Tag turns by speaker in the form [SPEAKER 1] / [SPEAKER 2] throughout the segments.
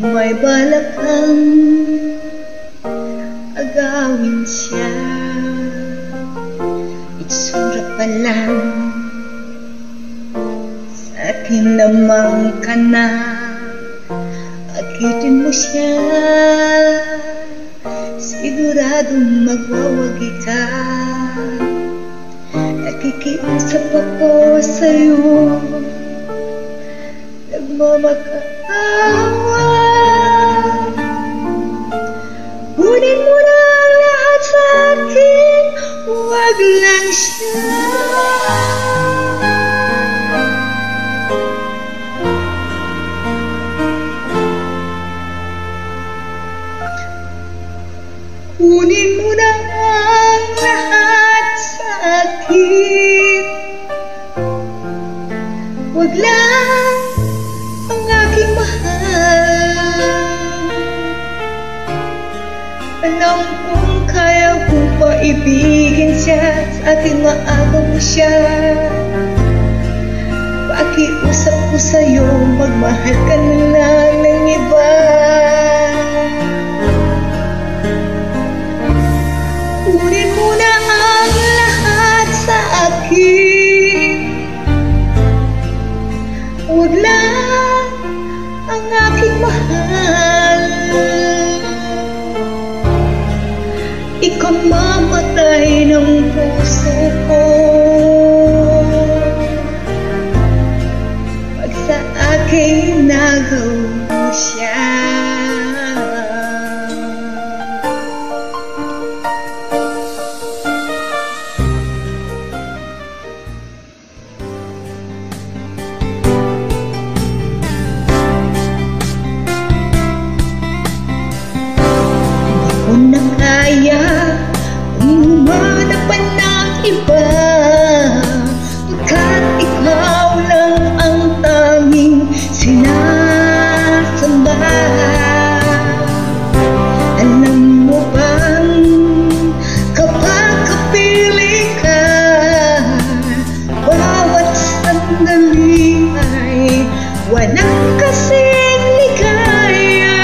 [SPEAKER 1] may balak kang agawin siya, itsura pa lang sa akin lamang ka na. Akitin mo siya, siguradong magwawagi ka. Nakikiusap ako sa'yo, nagmamakaawa. Kunin mo na ang lahat sa akin, huwag lang siya. Kunin mo na ang lahat sa akin, huwag lang ang aking mahal. Alam kong kaya kong paibigin siya, sa akin maagaw mo siya. Pakiusap ko sa'yo, magmahal ka na lang ng iba. Kunin mo na ang lahat sa akin, huwag lang ang aking mahal. Ikaw mamatay ng puso ko pag sa akin nagaw mo siya. Kung na kaya humanap pa ng iba, pagkat ikaw lang ang tanging sinasamba. Alam mo bang kapag kapili ka, bawat sandali ay walang kasing ligaya.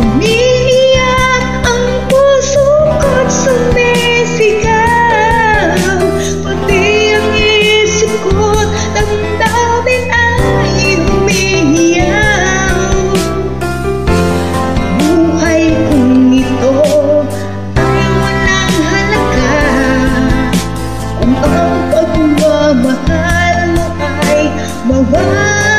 [SPEAKER 1] Umiiyak ang puso ko't sumisigaw, pati ang isip ko't damdamin ay humihiyaw. Buhay kong ito ay walang halaga kung ang pagmamahal mo ay mawala.